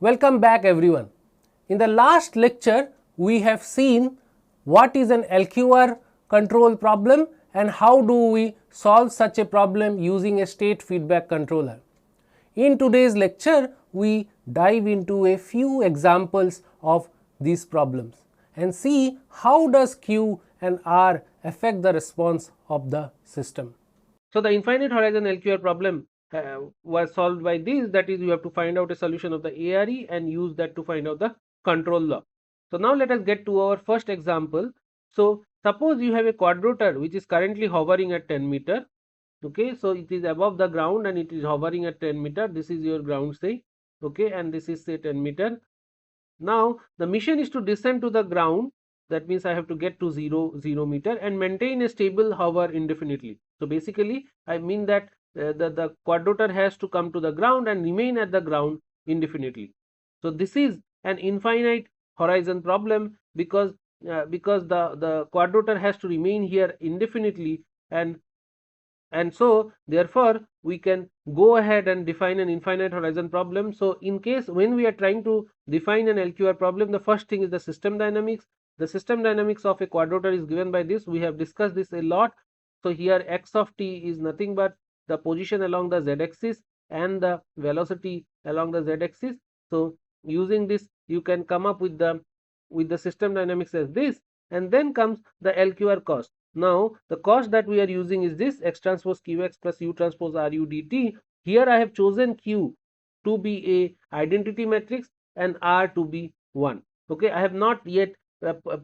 Welcome back everyone. In the last lecture, we have seen what is an LQR control problem and how do we solve such a problem using a state feedback controller. In today's lecture, we dive into a few examples of these problems and see how does Q and R affect the response of the system. So the infinite horizon LQR problem was solved by this, that is, you have to find out a solution of the ARE and use that to find out the control law. So now let us get to our first example. So suppose you have a quadrotor which is currently hovering at 10 meter. Okay, so it is above the ground and it is hovering at 10 meter. This is your ground, say, okay, and this is say 10 meter. Now the mission is to descend to the ground. That means I have to get to 0 meter and maintain a stable hover indefinitely. So basically I mean that the quadrotor has to come to the ground and remain at the ground indefinitely. So this is an infinite horizon problem because the quadrotor has to remain here indefinitely, and so therefore we can go ahead and define an infinite horizon problem. So in case when we are trying to define an LQR problem, the first thing is the system dynamics. The system dynamics of a quadrotor is given by this. We have discussed this a lot. So here x of t is nothing but the position along the z-axis and the velocity along the z-axis. So using this you can come up with the system dynamics as this, and then comes the LQR cost. Now the cost that we are using is this x transpose qx plus u transpose ru dt. Here I have chosen q to be a identity matrix and r to be 1. Okay, I have not yet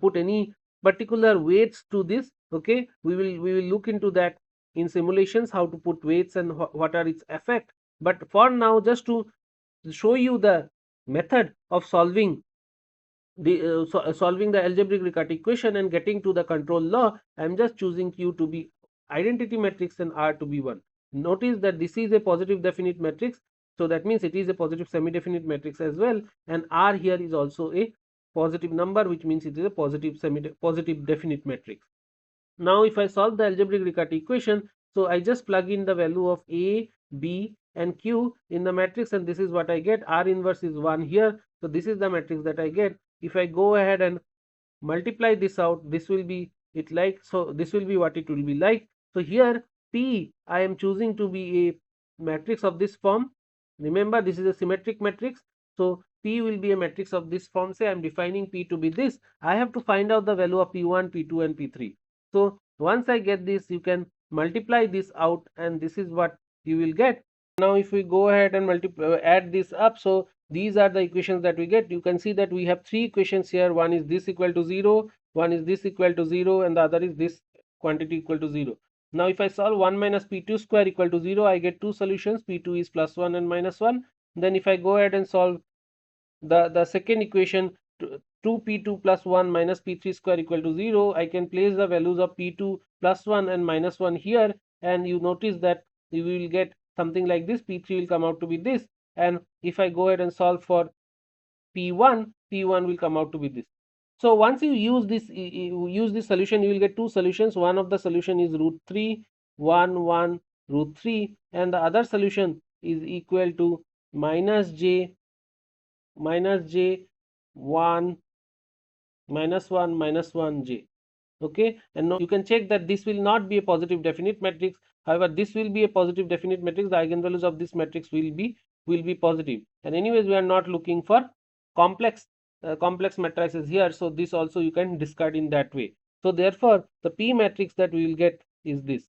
put any particular weights to this. Okay, we will look into that in simulations, how to put weights and what are its effect. But for now, just to show you the method of solving solving the algebraic Riccati equation and getting to the control law, I am just choosing q to be identity matrix and r to be 1. Notice that this is a positive definite matrix, so that means it is a positive semi-definite matrix as well, and r here is also a positive number, which means it is a positive definite matrix. Now if I solve the algebraic Riccati equation, so I just plug in the value of a, b and q in the matrix, and this is what I get. R inverse is 1 here, so this is the matrix that I get. If I go ahead and multiply this out, this will be it like, so this will be what it will be like. So here P I am choosing to be a matrix of this form. Remember, this is a symmetric matrix, so P will be a matrix of this form. Say I am defining P to be this. I have to find out the value of P1, P2 and P3. So once I get this, you can multiply this out and this is what you will get. Now if we go ahead and add this up, so these are the equations that we get. You can see that we have three equations here. One is this equal to 0, one is this equal to 0, and the other is this quantity equal to 0. Now if I solve 1 minus p2 square equal to 0, I get two solutions. P2 is plus 1 and minus 1. Then if I go ahead and solve the second equation, 2p2 plus 1 minus p3 square equal to 0, I can place the values of p2 plus 1 and minus 1 here, and you notice that you will get something like this. P3 will come out to be this, and if I go ahead and solve for P1 will come out to be this. So once you use this solution, you will get two solutions. One of the solution is root 3 1 root 3, and the other solution is equal to minus j 1 minus 1 j. Okay, and now you can check that this will not be a positive definite matrix. However, this will be a positive definite matrix. The eigenvalues of this matrix will be positive, and anyways we are not looking for complex matrices here, so this also you can discard in that way. So therefore the P matrix that we will get is this.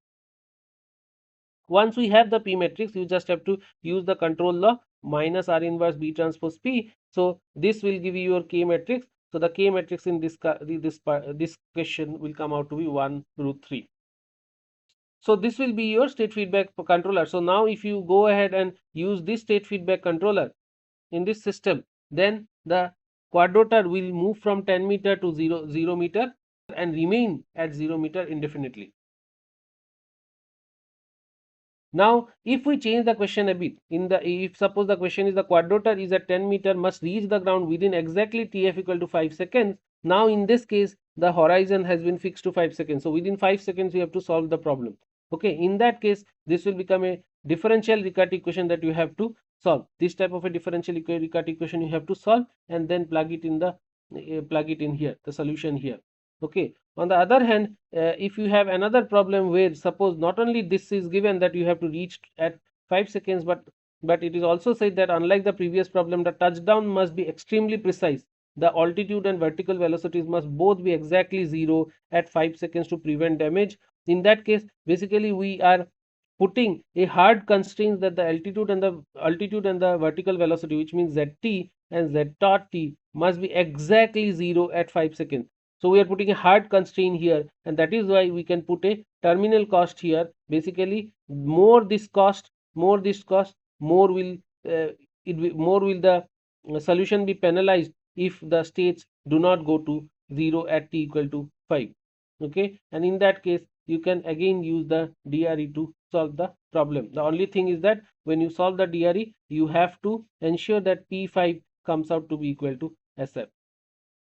Once we have the P matrix, you just have to use the control law, minus R inverse B transpose P. So this will give you your K matrix. So the K matrix in this question will come out to be 1 root 3. So this will be your state feedback controller. So now if you go ahead and use this state feedback controller in this system, then the quadrotor will move from 10 meter to 0 meter and remain at 0 meter indefinitely. Now if we change the question a bit, if suppose the question is the quadrotor is at 10 meter, must reach the ground within exactly tf equal to 5 seconds. Now in this case the horizon has been fixed to 5 seconds, so within 5 seconds you have to solve the problem. Okay, in that case this will become a differential Riccati equation that you have to solve this type of a differential Riccati equation. You have to solve and then plug it in the plug it in here, the solution here. Okay. On the other hand, if you have another problem where suppose not only this is given that you have to reach at 5 seconds, but it is also said that unlike the previous problem, the touchdown must be extremely precise. The altitude and vertical velocities must both be exactly 0 at 5 seconds to prevent damage. In that case, basically we are putting a hard constraint that the altitude and the vertical velocity, which means zt and z dot t, must be exactly 0 at 5 seconds. So we are putting a hard constraint here, and that is why we can put a terminal cost here. Basically, more this cost, more this cost, more will more will the solution be penalized if the states do not go to 0 at t equal to 5. Okay, and in that case you can again use the DRE to solve the problem. The only thing is that when you solve the DRE, you have to ensure that P5 comes out to be equal to SF.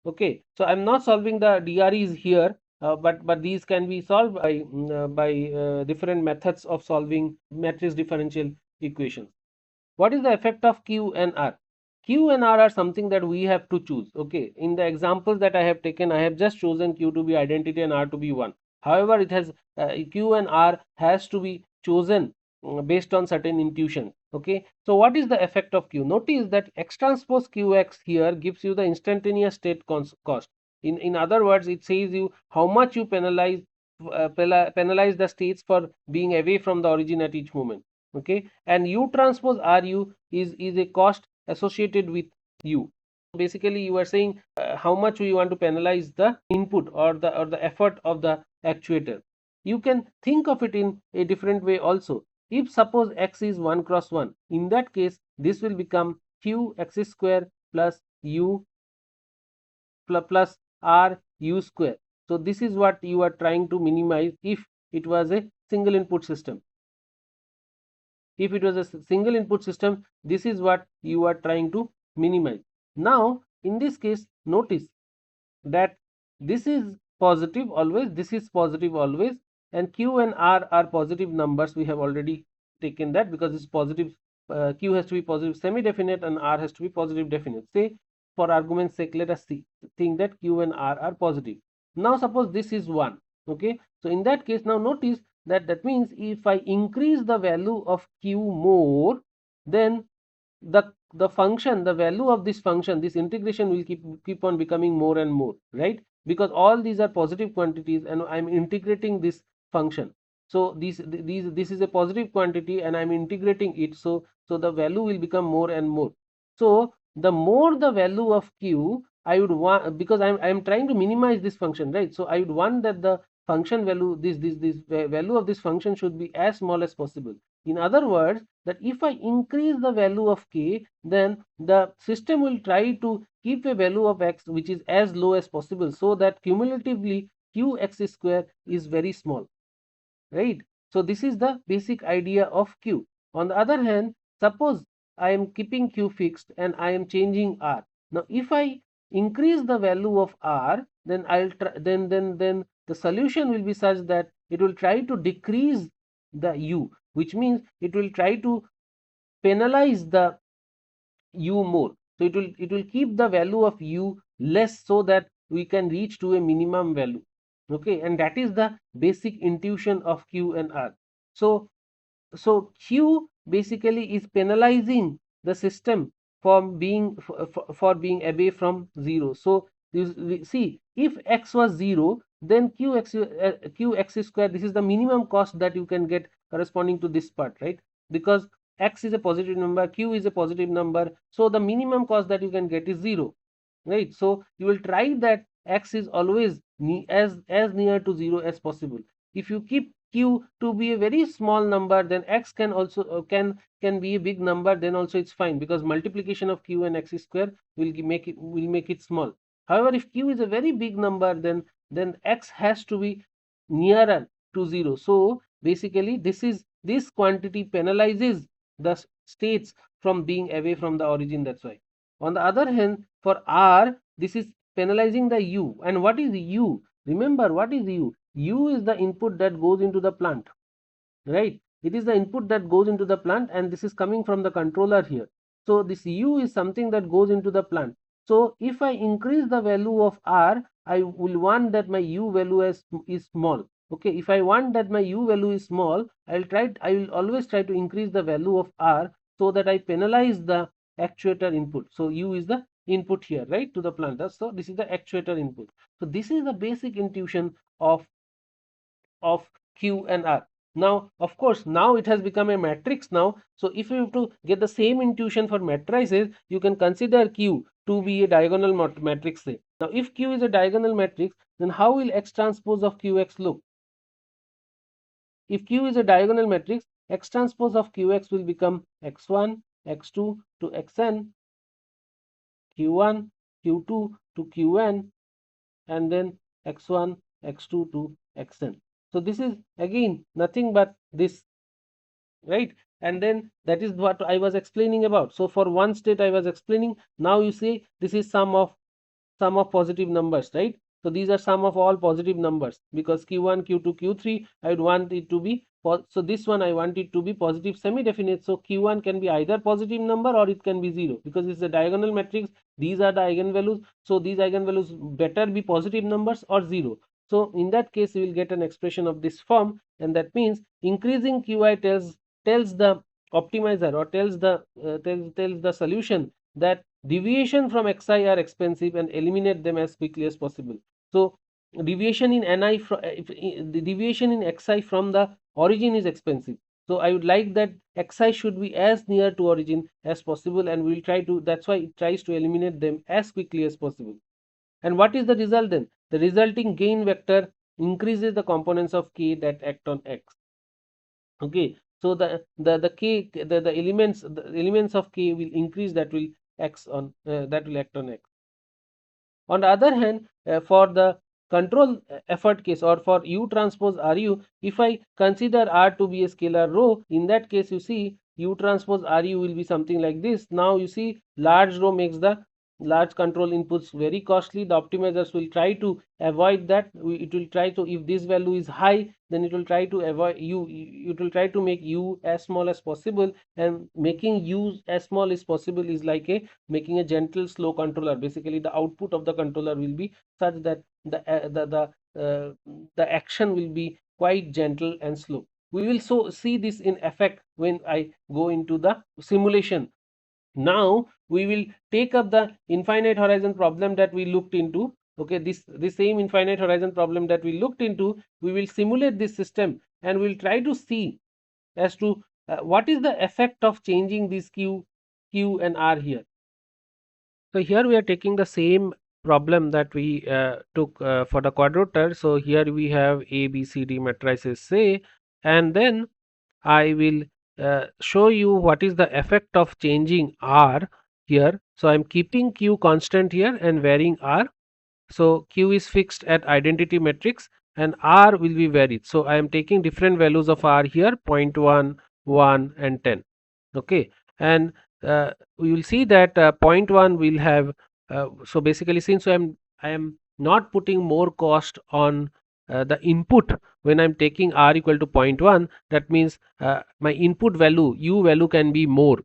Okay, so I'm not solving the DREs here, but these can be solved by different methods of solving matrix differential equations. What is the effect of Q and R? Q and R are something that we have to choose. Okay, in the examples that I have taken, I have just chosen Q to be identity and R to be 1. However, it has Q and R has to be chosen based on certain intuition. Okay, so what is the effect of Q? Notice that X transpose QX here gives you the instantaneous state cost. In other words, it says you how much you penalize the states for being away from the origin at each moment. Okay, and U transpose RU is a cost associated with U. Basically, you are saying how much you want to penalize the input or the effort of the actuator. You can think of it in a different way also. If suppose X is 1 cross 1, in that case this will become Q X square plus U plus R U square. So this is what you are trying to minimize if it was a single input system. If it was a single input system, this is what you are trying to minimize. Now in this case, notice that this is positive always, this is positive always, and Q and R are positive numbers. We have already taken that because it's positive. Q has to be positive semi-definite and R has to be positive definite. Say for argument's sake, let us think that Q and R are positive. Now suppose this is 1. Okay, so in that case, now notice that means if I increase the value of Q more, then the function, the value of this function, this integration will keep on becoming more and more, right? Because all these are positive quantities and I'm integrating this function. So this is a positive quantity and I'm integrating it, so the value will become more and more. So the more the value of Q, I would want, because I'm trying to minimize this function, right? So I would want that the function value, this value of this function should be as small as possible. In other words, that if I increase the value of k, then the system will try to keep a value of x which is as low as possible, so that cumulatively qx square is very small, right? So this is the basic idea of Q. On the other hand, suppose I am keeping Q fixed and I am changing R. Now if I increase the value of R, then then the solution will be such that it will try to decrease the U, which means it will try to penalize the U more. So it will keep the value of U less so that we can reach to a minimum value. Okay, and that is the basic intuition of Q and R. So Q basically is penalizing the system from being for being away from 0. So you see, if x was 0, then qx square, this is the minimum cost that you can get corresponding to this part, right? Because x is a positive number, q is a positive number, so the minimum cost that you can get is 0, right? So you will try that x is always as near to 0 as possible. If you keep q to be a very small number, then x can also can be a big number, then also it's fine, because multiplication of q and x square will make it small. However, if q is a very big number, then x has to be nearer to 0. So basically this quantity penalizes the states from being away from the origin, that's why. On the other hand, for R, this is penalizing the U. And what is U? Remember, what is U? U is the input that goes into the plant, right? It is the input that goes into the plant, and this is coming from the controller here. So this U is something that goes into the plant. So if I increase the value of R, I will want that my U value is small. Okay, if I want that my U value is small, I will always try to increase the value of R, so that I penalize the actuator input. So U is the input here, right, to the plant. So this is the actuator input. So this is the basic intuition of Q and R. Now, of course, now it has become a matrix now. So if you have to get the same intuition for matrices, you can consider Q to be a diagonal matrix, say. Now, if Q is a diagonal matrix, then how will X transpose of QX look? If Q is a diagonal matrix, X transpose of QX will become X1, X2 to Xn, Q1, Q2 to Qn, and then X1, X2 to Xn. So this is again nothing but this, right? And then that is what I was explaining about. So for one state I was explaining. Now you see this is sum of positive numbers, right? So these are sum of all positive numbers, because Q1, Q2, Q3 I would want it to be so this one I want it to be positive semi-definite. So Q1 can be either positive number or it can be 0, because it's a diagonal matrix. These are the eigenvalues, so these eigenvalues better be positive numbers or 0. So in that case we will get an expression of this form, and that means increasing Qi tells the optimizer, or tells the solution that deviation from xi are expensive and eliminate them as quickly as possible. So deviation in ni the deviation in xi from the origin is expensive. So I would like that xi should be as near to origin as possible, and we will try to, that's why it tries to eliminate them as quickly as possible. And what is the result then? The resulting gain vector increases the components of k that act on x. Okay, so the elements of k will increase, that will act on x. On the other hand, for the control effort case, or for U transpose RU, if I consider R to be a scalar rho, in that case you see U transpose RU will be something like this. Now you see large rho makes the large control inputs very costly. The optimizers will try to avoid that. It will try to, if this value is high, then it will try to avoid it will try to make U as small as possible, and making U as small as possible is like making a gentle slow controller. Basically the output of the controller will be such that the action will be quite gentle and slow. We will see this in effect when I go into the simulation. Now we will take up the infinite horizon problem that we looked into. Okay, this same infinite horizon problem that we looked into, we will simulate this system, and we will try to see as to what is the effect of changing this Q and R here. So here we are taking the same problem that we took for the quadrotor. So here we have A, B, C, D matrices, say, and then I will show you what is the effect of changing R here. So I'm keeping Q constant here and varying R. So Q is fixed at identity matrix and R will be varied. So I am taking different values of R here, 0.1, 1 and 10. Okay, and we will see that 0.1 will have so basically, since I am not putting more cost on the input when I'm taking R equal to 0.1, that means my input value U value can be more,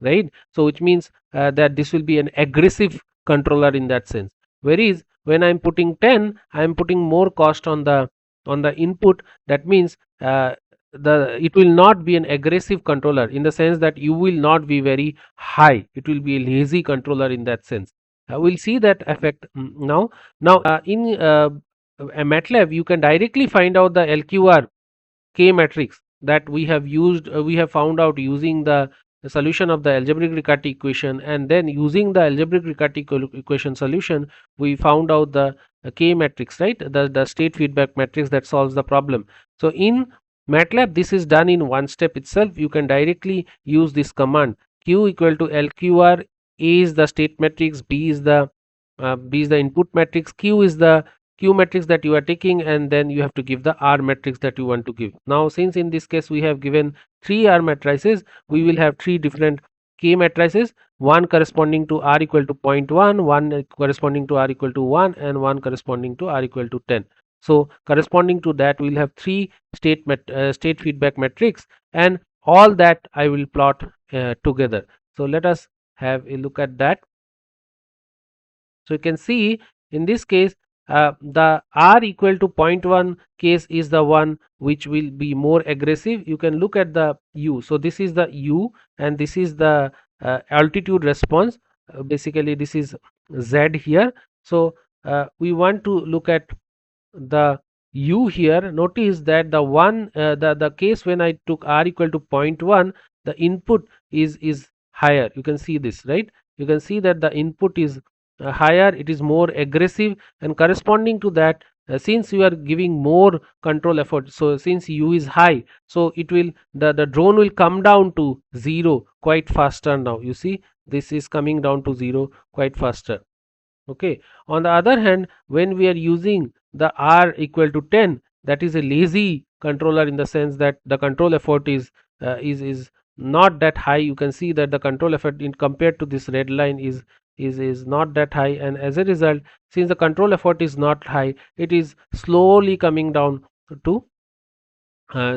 right? So which means that this will be an aggressive controller in that sense. Whereas when I'm putting 10, I'm putting more cost on the input. That means it will not be an aggressive controller, in the sense that you will not be very high. It will be a lazy controller in that sense. We'll see that effect now. In MATLAB, you can directly find out the LQR K matrix that we have used. We have found out using the solution of the algebraic Riccati equation, and then using the algebraic Riccati equation solution, we found out the K matrix, right? The state feedback matrix that solves the problem. So in MATLAB, this is done in one step itself. You can directly use this command: Q equal to LQR. A is the state matrix, B is the input matrix, Q is the Q matrix that you are taking, and then you have to give the R matrix that you want to give. Now since in this case we have given 3 R matrices, we will have 3 different K matrices, one corresponding to R equal to 0.1, one corresponding to R equal to 1, and one corresponding to R equal to 10. So corresponding to that, we'll have three state feedback metrics, and all that I will plot together. So let us have a look at that. So you can see in this case, the R equal to 0.1 case is the one which will be more aggressive. You can look at the U. So this is the U, and this is the altitude response. Basically, this is Z here. So we want to look at the U here. Notice that the case when I took R equal to 0.1, the input is higher. You can see this, right? You can see that the input is higher, it is more aggressive, and corresponding to that, since you are giving more control effort, so since U is high, so it will the drone will come down to 0 quite faster. Now you see this is coming down to 0 quite faster. Okay, on the other hand, when we are using the R equal to 10, that is a lazy controller, in the sense that the control effort is not that high. You can see that the control effort in compared to this red line is not that high, and as a result, since the control effort is not high, it is slowly coming down to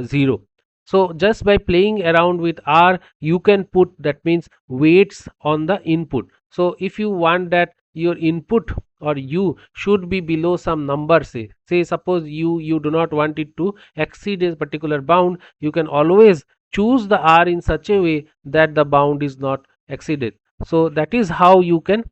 0. So just by playing around with R, you can put, that means, weights on the input. So if you want that your input or U should be below some number, say suppose you do not want it to exceed a particular bound, you can always choose the R in such a way that the bound is not exceeded. So that is how you can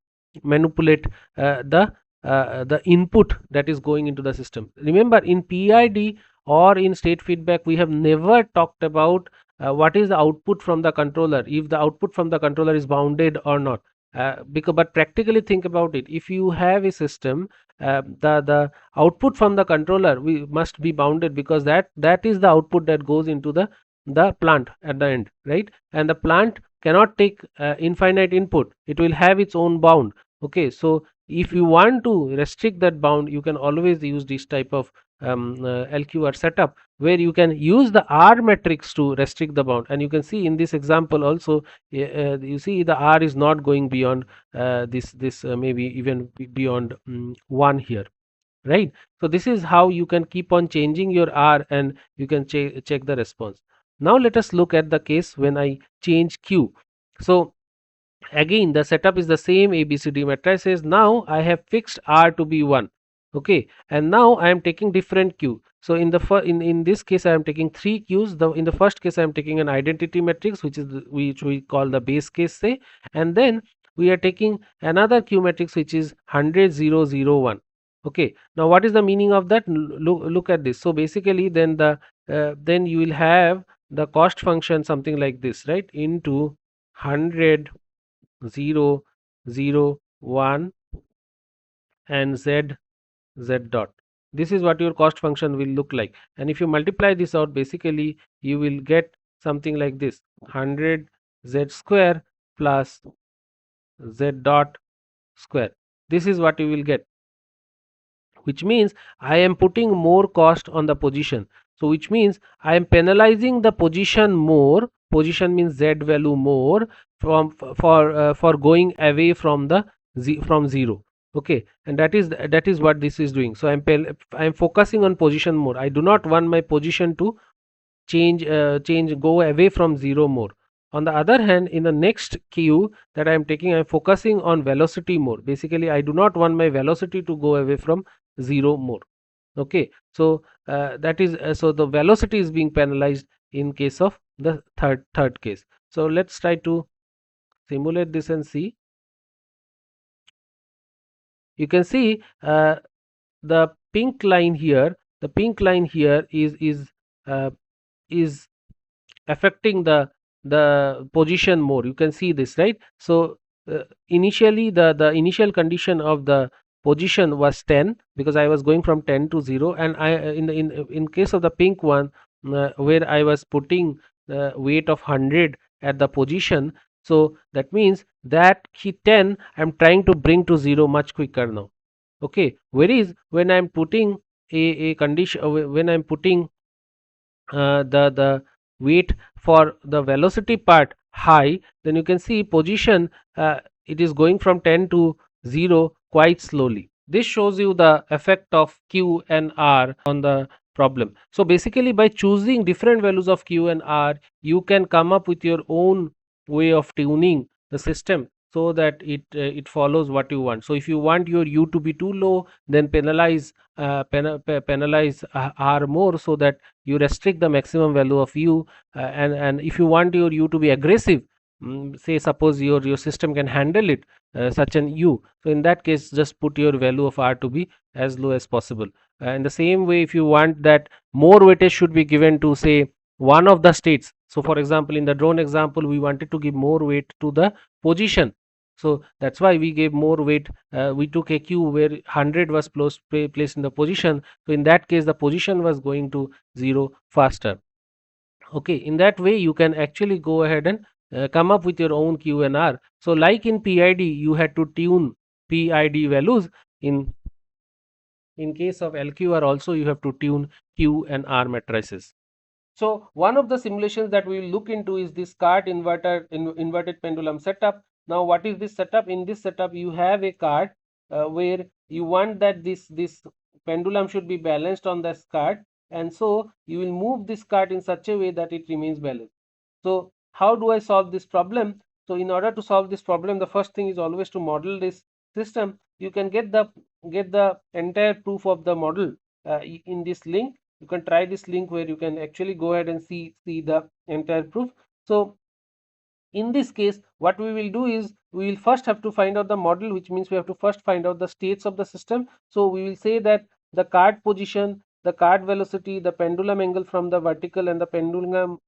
manipulate the input that is going into the system. Remember, in PID or in state feedback, we have never talked about what is the output from the controller, if the output from the controller is bounded or not. But practically think about it. If you have a system, the output from the controller we must be bounded, because that is the output that goes into the plant at the end, right? And the plant cannot take infinite input. It will have its own bound. Okay, so if you want to restrict that bound, you can always use this type of LQR setup, where you can use the R matrix to restrict the bound. And you can see in this example also, you see the R is not going beyond this maybe even beyond 1 here, right? So this is how you can keep on changing your R, and you can check the response. Now let us look at the case when I change Q. So again the setup is the same, ABCD matrices. Now I have fixed R to be 1. Okay, and now I am taking different Q. So in the in this case I am taking 3 Qs. In the first case I am taking an identity matrix, which is which we call the base case, say, and then we are taking another Q matrix which is 100 0 0 1. Okay, now what is the meaning of that? Look at this. So basically then you will have the cost function something like this, right? Into 100 0 0 1 and z dot. This is what your cost function will look like, and if you multiply this out, basically you will get something like this: 100 z square plus z dot square. This is what you will get, which means I am putting more cost on the position. So which means I am penalizing the position more. Position means z value more for going away from the from 0. Okay, and that is what this is doing. So I am focusing on position more. I do not want my position to change go away from 0 more. On the other hand, in the next Q that I am taking, I am focusing on velocity more. Basically, I do not want my velocity to go away from 0 more. Okay, so that is so the velocity is being penalized in case of the third case. So let's try to simulate this and see. You can see the pink line here. The pink line here is affecting the position more. You can see this, right? So initially the initial condition of the position was 10, because I was going from 10 to 0, and I in case of the pink one, where I was putting the weight of 100 at the position, so that means that 10 I'm trying to bring to 0 much quicker now. Okay, whereas when I'm putting a condition, when I'm putting the weight for the velocity part high, then you can see position, it is going from 10 to 0 quite slowly. this shows you the effect of Q and R on the problem. So basically, by choosing different values of Q and R, you can come up with your own way of tuning the system so that it follows what you want. So if you want your U to be too low, then penalize R more, so that you restrict the maximum value of U. And if you want your U to be aggressive, say suppose your system can handle it, such an U, so in that case just put your value of R to be as low as possible. In the same way, if you want that more weightage should be given to, say, one of the states, so for example in the drone example we wanted to give more weight to the position, so that's why we gave more weight. We took a Q where 100 was placed in the position, so in that case the position was going to 0 faster. Okay, in that way you can actually go ahead and come up with your own Q and R. So like in PID you had to tune PID values, in case of LQR also you have to tune Q and R matrices. So one of the simulations that we will look into is this cart inverted pendulum setup. Now what is this setup? In this setup you have a cart where you want that this pendulum should be balanced on this cart, and so you will move this cart in such a way that it remains balanced. So how do I solve this problem? So in order to solve this problem, the first thing is always to model this system. You can get the entire proof of the model in this link. You can try this link where you can actually go ahead and see the entire proof. So in this case what we will do is we will first have to find out the model, which means we have to first find out the states of the system. So we will say that the cart position, the cart velocity, the pendulum angle from the vertical, and the pendulum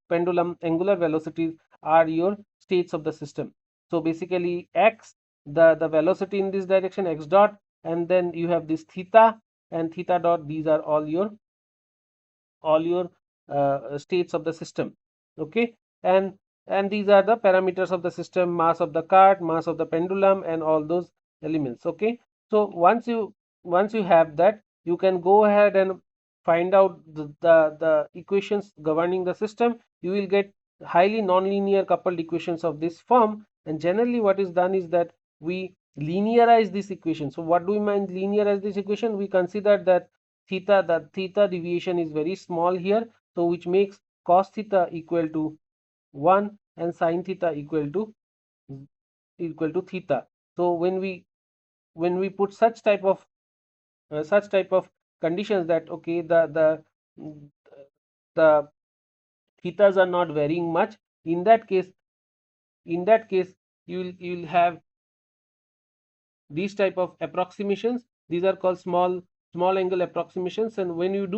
angular velocities are your states of the system. So basically x, the velocity in this direction, x dot, and then you have this theta and theta dot. These are all your states of the system. Okay, and these are the parameters of the system: mass of the cart, mass of the pendulum, and all those elements. Okay, so once you have that, you can go ahead and find out the equations governing the system. You will get highly nonlinear coupled equations of this form, and generally what is done is that we linearize this equation. So what do we mean linearize this equation? We consider that the theta deviation is very small here, so which makes cos theta equal to 1 and sin theta equal to theta. So when we put such type of conditions, that okay, the thetas are not varying much, in that case you will have these type of approximations. These are called small angle approximations, and when you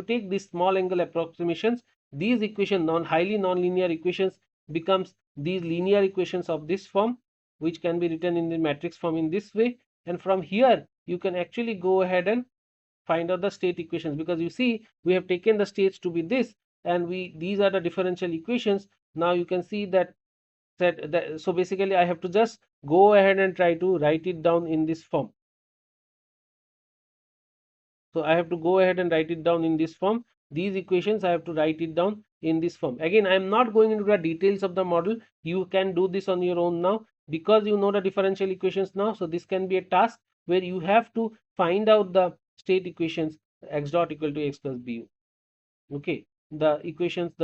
take these small angle approximations, these equations, highly nonlinear equations, becomes these linear equations of this form, which can be written in the matrix form in this way. And from here you can actually go ahead and find out the state equations, because you see we have taken the states to be this, and these are the differential equations. Now you can see that so basically I have to just go ahead and try to write it down in this form. So I have to go ahead and write it down in this form. These equations I have to write it down in this form. Again, I am not going into the details of the model. You can do this on your own now, because you know the differential equations now. So this can be a task where you have to find out the state equations: x dot equal to x plus bu. Okay, the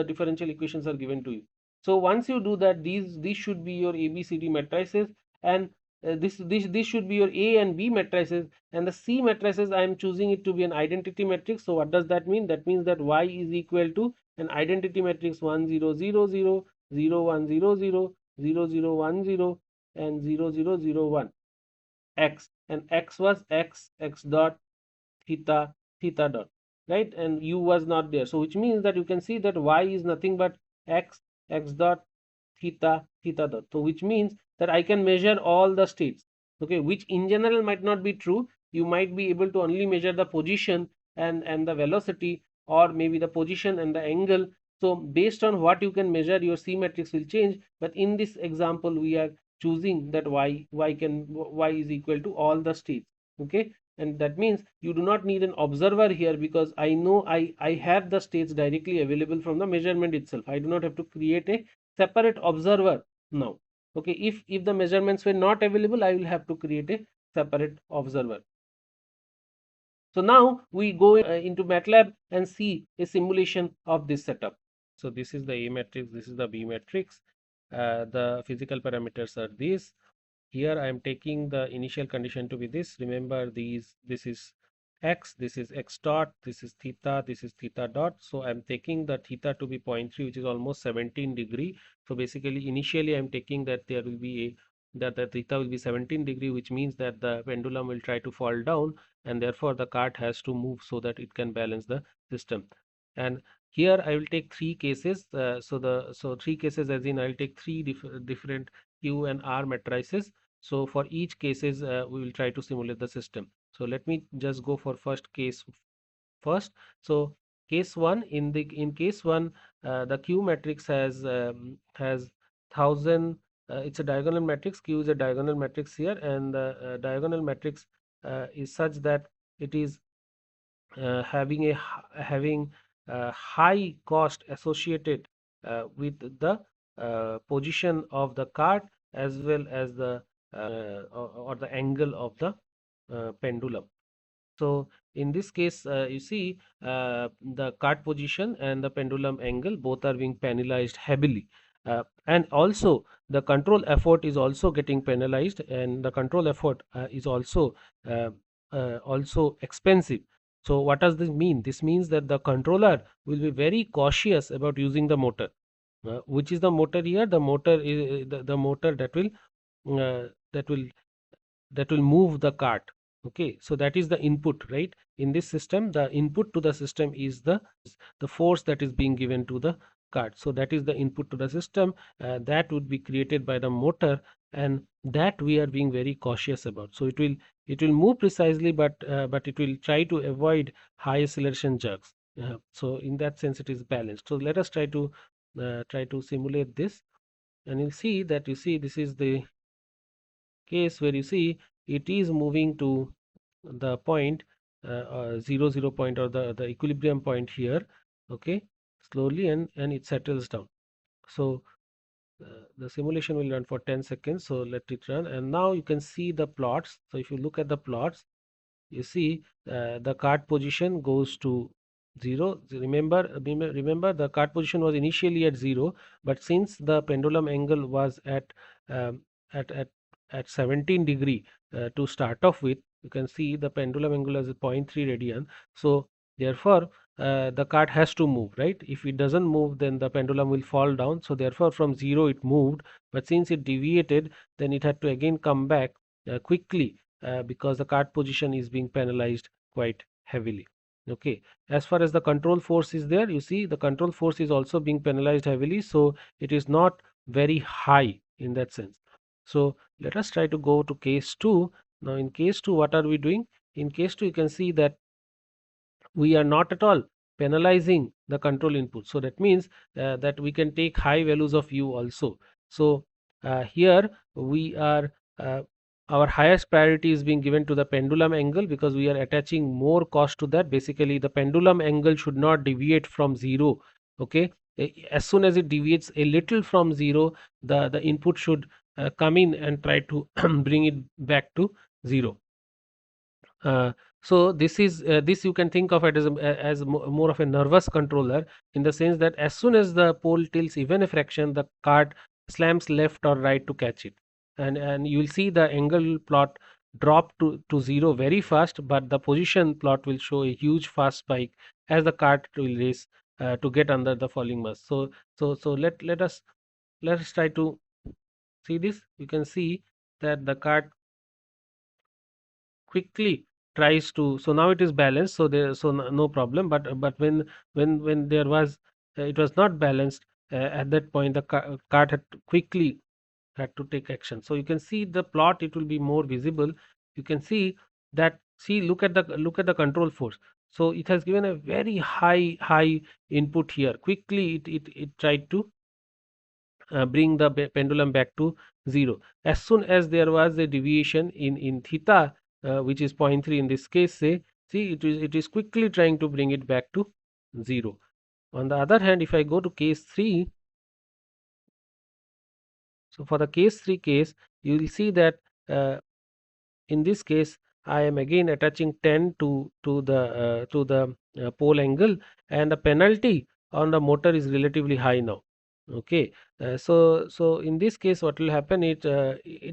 differential equations are given to you. So once you do that, these should be your ABCD matrices, and this should be your A and B matrices, and the C matrices I am choosing it to be an identity matrix. So what does that mean? That means that Y is equal to an identity matrix 1 0 0 0 0 1 0 0 0 0 1 0 and 0 0 0 1 x, and x was x dot theta dot, right, and u was not there. So which means that you can see that y is nothing but x dot theta dot. So which means that I can measure all the states, okay, which in general might not be true. You might be able to only measure the position and the velocity, or maybe the position and the angle. So based on what you can measure, your C matrix will change. But in this example we are choosing that y is equal to all the states. Okay, and that means you do not need an observer here, because I know I have the states directly available from the measurement itself. I do not have to create a separate observer now. Okay, if the measurements were not available, I will have to create a separate observer. So now we go into MATLAB and see a simulation of this setup. So this is the A matrix, this is the B matrix. The physical parameters are these. Here I am taking the initial condition to be this. Remember this is x, this is x dot, this is theta dot. So I am taking the theta to be 0.3, which is almost 17 degree. So basically initially I am taking that there will be a that the theta will be 17 degree, which means that the pendulum will try to fall down, and therefore the cart has to move so that it can balance the system. And here I will take three cases. So three cases, as in I will take three different Q and R matrices. So for each cases we will try to simulate the system. So let me just go for first case first. So case 1, in case 1 the Q matrix has 1000. It's a diagonal matrix. Q is a diagonal matrix here, and the diagonal matrix is such that it is having high cost associated with the position of the cart, as well as the or the angle of the pendulum. So in this case, you see the cart position and the pendulum angle both are being penalized heavily. And also the control effort is also getting penalized, and the control effort is uh, also expensive. So what does this mean? This means that the controller will be very cautious about using the motor. Which is the motor here? The motor is the motor uh, that will that will move the cart. Okay, so that is the input, right? In this system, the input to the system is the force that is being given to the cart. So that is the input to the system that would be created by the motor, and that we are being very cautious about. So it will move precisely, but it will try to avoid high acceleration jerks. So in that sense it is balanced. So let us try to simulate this, and you'll see that, you see, this is the case where you see it is moving to the point 0 point, or the equilibrium point here. Okay, slowly, and it settles down. So the simulation will run for 10 seconds. So let it run, and now you can see the plots. So if you look at the plots, you see the cart position goes to 0. Remember the cart position was initially at 0, but since the pendulum angle was um, at at at 17 degree to start off with, you can see the pendulum angle as a 0.3 radian. So therefore the cart has to move, right? If it doesn't move, then the pendulum will fall down. So therefore from 0 it moved, but since it deviated, then it had to again come back quickly, because the cart position is being penalized quite heavily. Okay, as far as the control force is there, you see the control force is also being penalized heavily, so it is not very high in that sense. So let us try to go to case 2. Now in case 2, what are we doing? In case 2, you can see that we are not at all penalizing the control input. So that means that we can take high values of u also. So here we are our highest priority is being given to the pendulum angle, because we are attaching more cost to that. Basically the pendulum angle should not deviate from 0. Okay, as soon as it deviates a little from 0, the input should come in and try to bring it back to 0. uh, so this you can think of it as more of a nervous controller, in the sense that as soon as the pole tilts even a fraction, the cart slams left or right to catch it, and you will see the angle plot drop to 0 very fast, but the position plot will show a huge fast spike as the cart will race to get under the falling mass. So let us try to see this. You can see that the cart quickly tries to, so now it is balanced, so there, so no problem. But when there was it was not balanced, at that point the cart had to take action. So you can see the plot, it will be more visible. You can see that, see, look at the control force. So it has given a very high input here. Quickly it tried to bring the pendulum back to 0. As soon as there was a deviation in theta, which is 0.3 in this case, say, see, it is quickly trying to bring it back to 0. On the other hand, if I go to case 3, so for the case 3 case, you will see that in this case I am again attaching 10 to the pole angle, and the penalty on the motor is relatively high now. Okay, so in this case what will happen, it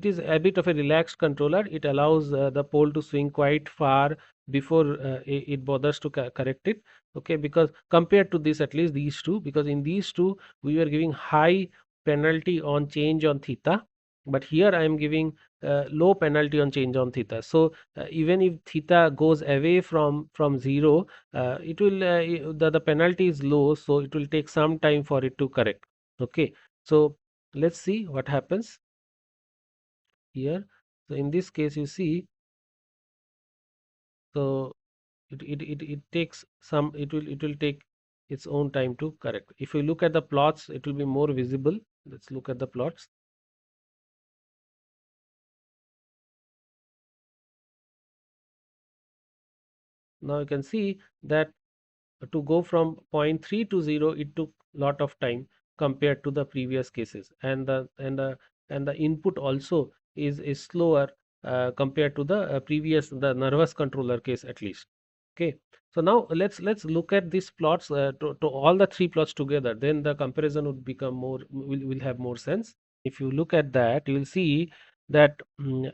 is a bit of a relaxed controller. It allows the pole to swing quite far before it bothers to correct it. Okay, because compared to this, at least these two, because in these two we were giving high penalty on change on theta, but here I am giving low penalty on change on theta. So even if theta goes away from 0, it will the penalty is low, so it will take some time for it to correct. Okay, so let's see what happens here. So in this case, you see, so it takes some, it will take its own time to correct. If you look at the plots, it will be more visible. Let's look at the plots. Now you can see that to go from 0.3 to 0, it took lot of time compared to the previous cases, and the input also is slower compared to the previous, the nervous controller case at least. Okay, so now let's look at these plots, to all the three plots together, then the comparison would become more, will have more sense. If you look at that, you will see that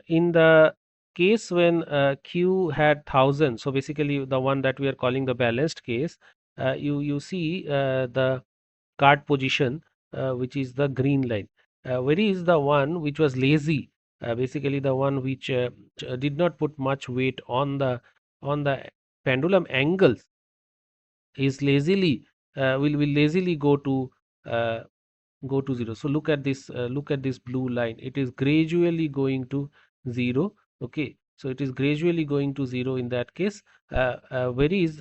in the case when Q had 1000, so basically the one that we are calling the balanced case, you see the card position, which is the green line, where is the one which was lazy, basically the one which did not put much weight on the pendulum angles, is lazily will lazily uh, go to 0. So look at this blue line, it is gradually going to 0. Okay, so it is gradually going to 0 in that case, whereas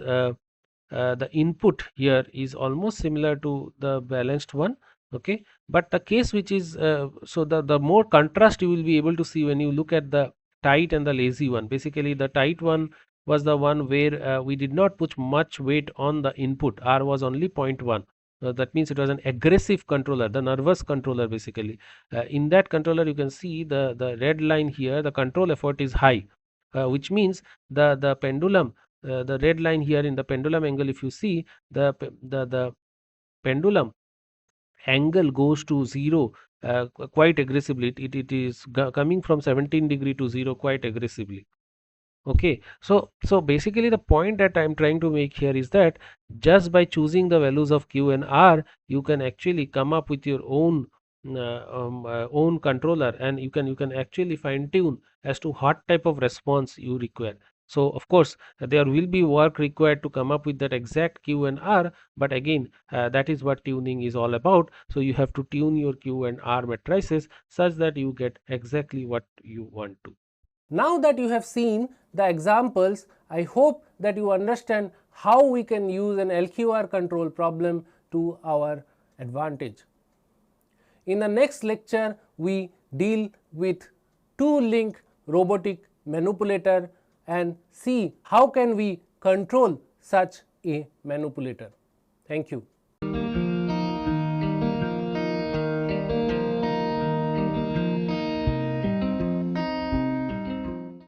the input here is almost similar to the balanced one. Okay, but the case which is so the more contrast you will be able to see when you look at the tight and the lazy one. Basically the tight one was the one where we did not put much weight on the input, R was only 0.1. That means it was an aggressive controller, the nervous controller basically. In that controller you can see the red line here, the control effort is high, which means the pendulum, the red line here in the pendulum angle, if you see the pendulum angle goes to 0 quite aggressively. It is coming from 17° to 0 quite aggressively. Okay, so basically the point that I'm trying to make here is that just by choosing the values of Q and R, you can actually come up with your own controller, and you can actually fine tune as to what type of response you require. So of course there will be work required to come up with that exact Q and R, but again that is what tuning is all about. So you have to tune your Q and R matrices such that you get exactly what you want to. Now that you have seen the examples, I hope that you understand how we can use an LQR control problem to our advantage. In the next lecture, we deal with two-link robotic manipulator and see how can we control such a manipulator. Thank you.